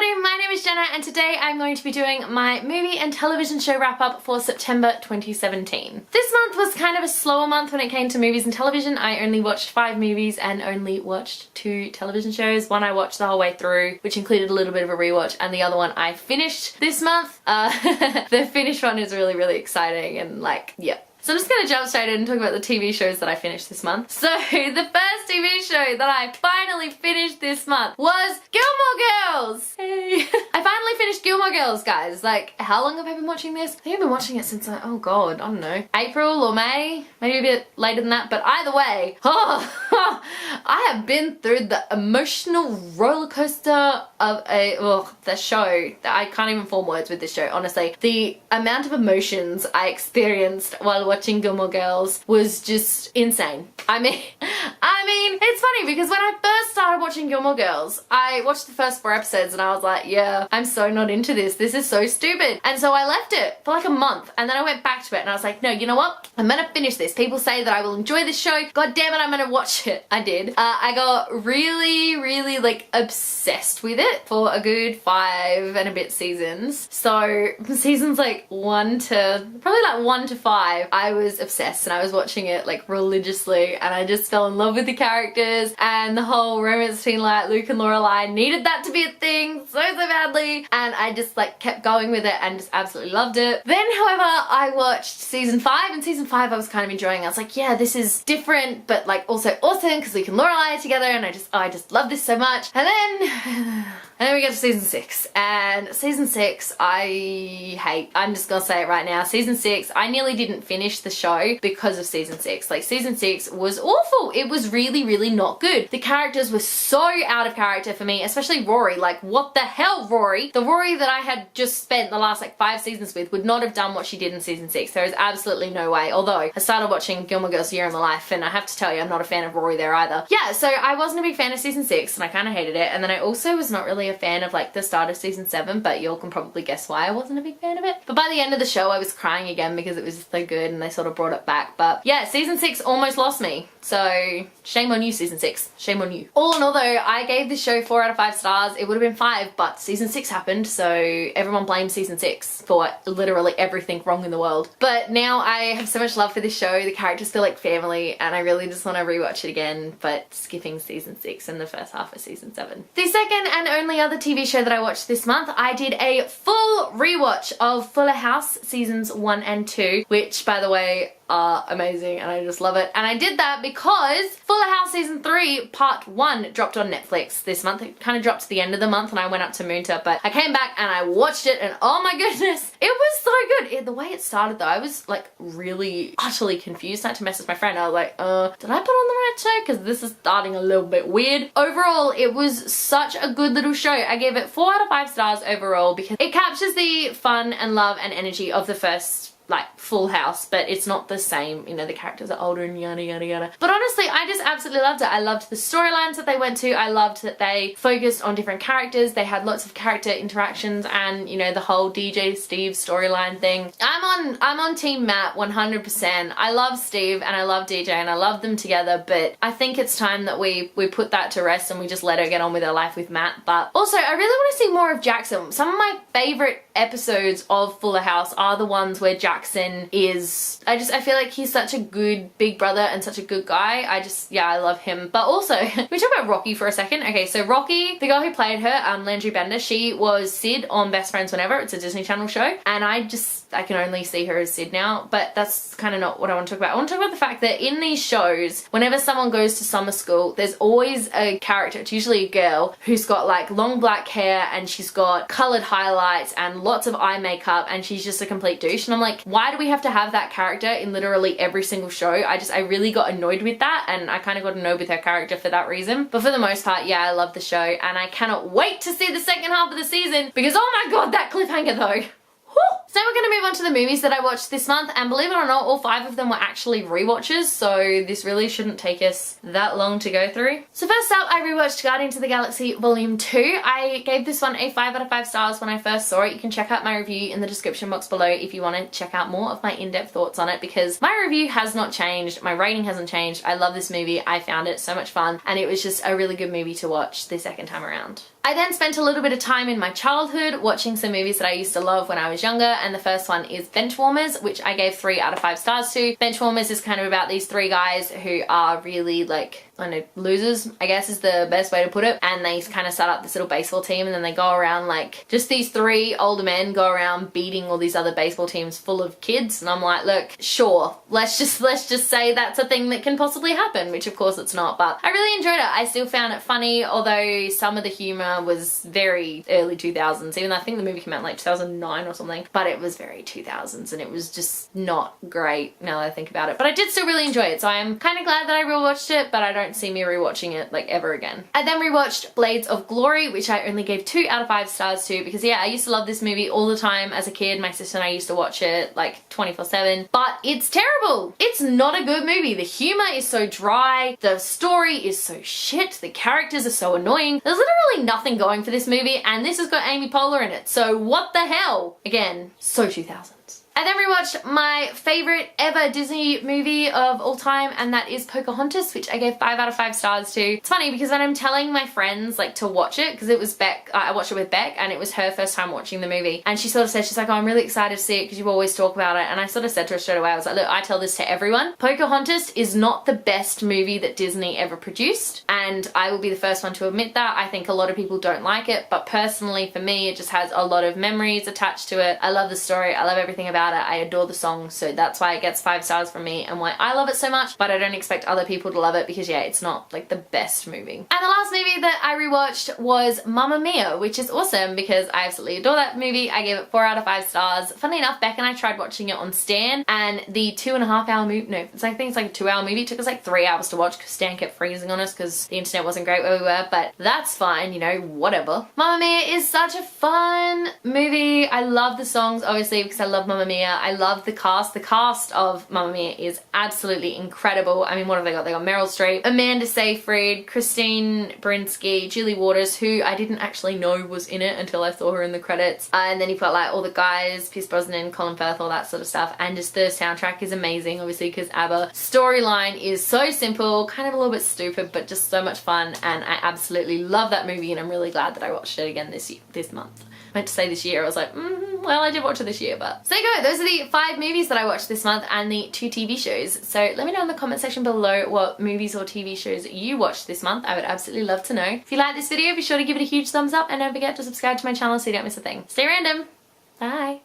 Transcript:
everybody, my name is Jenna and today I'm going to be doing my movie and television show wrap up for September 2017. This month was kind of a slower month when it came to movies and television. I only watched 5 movies and only watched 2 television shows. One I watched the whole way through, which included a little bit of a rewatch, and the other one I finished this month. The finished one is really exciting and yeah. So I'm just going to jump straight in and talk about the TV shows that I finished this month. So the first TV show that I finally finished this month was Gilmore Girls! Hey. I finally finished Gilmore Girls, guys. Like, how long have I been watching this? I think I've been watching it since, oh god, I don't know, April or May? Maybe a bit later than that, but either way, I have been through the emotional roller coaster of the show. I can't even form words with this show, honestly. The amount of emotions I experienced while watching Gilmore Girls was just insane. I mean, it's funny because when I first started watching Gilmore Girls, I watched the first 4 episodes and I was like, yeah, I'm so not into this. This is so stupid. And so I left it for like a month and then I went back to it and I was like, no, you know what? I'm gonna finish this. People say that I will enjoy this show. God damn it, I'm gonna watch it. I did. I got really like obsessed with it for a good 5 and a bit seasons. So seasons like 1 to 5, I was obsessed and I was watching it like religiously and I just fell in love with the characters and the whole romance between like Luke and Lorelai. Needed that to be a thing so badly, and I just like kept going with it and just absolutely loved it. Then however, I watched season 5, and season 5 I was kind of enjoying. I was like, yeah, this is different but like also awesome because Luke and Lorelai are together and I just love this so much. And then we get to season 6, and season 6 I hate. I'm just gonna say it right now. Season 6, I nearly didn't finish the show because of season 6. Like, season 6 was awful. It was really not good. The characters were so out of character for me, especially Rory. Like, what the hell, Rory? The Rory that I had just spent the last like 5 seasons with would not have done what she did in season 6. There is absolutely no way. Although I started watching Gilmore Girls Year in the Life and I have to tell you, I'm not a fan of Rory there either. Yeah, so I wasn't a big fan of season 6 and I kind of hated it. And then I also was not really a fan of like the start of season 7, but y'all can probably guess why I wasn't a big fan of it. But by the end of the show I was crying again because it was so good and they sort of brought it back. But yeah, season 6 almost lost me. So shame on you, season 6. Shame on you. All in all though, I gave this show 4 out of 5 stars. It would have been 5, but season 6 happened, so everyone blames season 6 for literally everything wrong in the world. But now I have so much love for this show. The characters feel like family and I really just want to rewatch it again, but skipping season 6 and the first half of season 7. The second and only other TV show that I watched this month, I did a full rewatch of Fuller House seasons 1 and 2, which by the way are amazing and I just love it. And I did that because Fuller House season 3 part 1 dropped on Netflix this month. It kind of dropped to the end of the month and I went up to Moonta, but I came back and I watched it and oh my goodness, it was so good. The way it started though, I was like really utterly confused. I had to message my friend. I was like, did I put on the right show? Because this is starting a little bit weird. Overall, it was such a good little show. I gave it 4 out of 5 stars overall because it captures the fun and love and energy of the first like Full House, but it's not the same, you know, the characters are older and yada. But honestly, I just absolutely loved it. I loved the storylines that they went to. I loved that they focused on different characters. They had lots of character interactions and, you know, the whole DJ Steve storyline thing. I'm on team Matt 100%. I love Steve and I love DJ and I love them together, but I think it's time that we put that to rest and we just let her get on with her life with Matt. But also, I really want to see more of Jackson. Some of my favorite episodes of Fuller House are the ones where Jackson is, I feel like he's such a good big brother and such a good guy. I love him. But also, can we talk about Rocky for a second? Okay, so Rocky, the girl who played her, Landry Bender, she was Sid on Best Friends Whenever. It's a Disney Channel show. And I can only see her as Sid now, but that's kind of not what I want to talk about. I want to talk about the fact that in these shows, whenever someone goes to summer school, there's always a character, it's usually a girl, who's got like long black hair and she's got colored highlights and lots of eye makeup and she's just a complete douche. And I'm like, why do we have to have that character in literally every single show? I really got annoyed with that and I kind of got annoyed with her character for that reason. But for the most part, yeah, I love the show and I cannot wait to see the second half of the season because oh my god, that cliffhanger though. So we're going to move on to the movies that I watched this month, and believe it or not, all 5 of them were actually rewatches, so this really shouldn't take us that long to go through. So first up, I rewatched Guardians of the Galaxy Volume 2. I gave this one a 5 out of 5 stars when I first saw it. You can check out my review in the description box below if you want to check out more of my in-depth thoughts on it, because my review has not changed, my rating hasn't changed. I love this movie, I found it so much fun, and it was just a really good movie to watch the second time around. I then spent a little bit of time in my childhood watching some movies that I used to love when I was younger, and the first one is Benchwarmers, which I gave 3 out of 5 stars to. Benchwarmers is kind of about these 3 guys who are really like, I don't know, losers, I guess is the best way to put it, and they kind of set up this little baseball team, and then they go around like, just these 3 older men go around beating all these other baseball teams full of kids, and I'm like, look, sure, let's just say that's a thing that can possibly happen, which of course it's not, but I really enjoyed it. I still found it funny, although some of the humor was very early 2000s, even though I think the movie came out in like 2009 or something, but it was very 2000s and it was just not great now that I think about it. But I did still really enjoy it, so I'm kind of glad that I rewatched it, but I don't see me rewatching it like ever again. I then rewatched Blades of Glory, which I only gave 2 out of 5 stars to, because yeah, I used to love this movie all the time as a kid. My sister and I used to watch it like 24/7, but it's terrible. It's not a good movie. The humor is so dry, the story is so shit, the characters are so annoying. There's literally nothing going for this movie, and this has got Amy Poehler in it, so what the hell? Again, so 2000s. I then rewatched my favorite ever Disney movie of all time, and that is Pocahontas, which I gave 5 out of 5 stars to. It's funny because when I'm telling my friends like to watch it, because it was Beck, I watched it with Beck, and it was her first time watching the movie, and she sort of said, she's like, oh, I'm really excited to see it because you always talk about it, and I sort of said to her straight away, I was like, look, I tell this to everyone, Pocahontas is not the best movie that Disney ever produced, and I will be the first one to admit that. I think a lot of people don't like it, but personally for me, it just has a lot of memories attached to it. I love the story, I love everything about it, I adore the songs, so that's why it gets 5 stars from me and why I love it so much, but I don't expect other people to love it because yeah, it's not like the best movie. And the last movie that I rewatched was Mamma Mia, which is awesome because I absolutely adore that movie. I gave it 4 out of 5 stars. Funnily enough, Beck and I tried watching it on Stan, and the 2.5 hour movie, no, I think it's like a 2 hour movie. It took us like 3 hours to watch because Stan kept freezing on us because the internet wasn't great where we were, but that's fine, you know, whatever. Mamma Mia is such a fun movie. I love the songs, obviously, because I love Mamma Mia. I love the cast. The cast of Mamma Mia is absolutely incredible. I mean, what have they got? They got Meryl Streep, Amanda Seyfried, Christine Baranski, Julie Waters, who I didn't actually know was in it until I saw her in the credits. And then you've got like all the guys, Pierce Brosnan, Colin Firth, all that sort of stuff. And just the soundtrack is amazing, obviously, because ABBA. Storyline is so simple, kind of a little bit stupid, but just so much fun. And I absolutely love that movie, and I'm really glad that I watched it again this month. I meant to say this year, I was like, well, I did watch it this year, but. So there you go, those are the 5 movies that I watched this month and the 2 TV shows. So let me know in the comment section below what movies or TV shows you watched this month. I would absolutely love to know. If you like this video, be sure to give it a huge thumbs up, and don't forget to subscribe to my channel so you don't miss a thing. Stay random. Bye.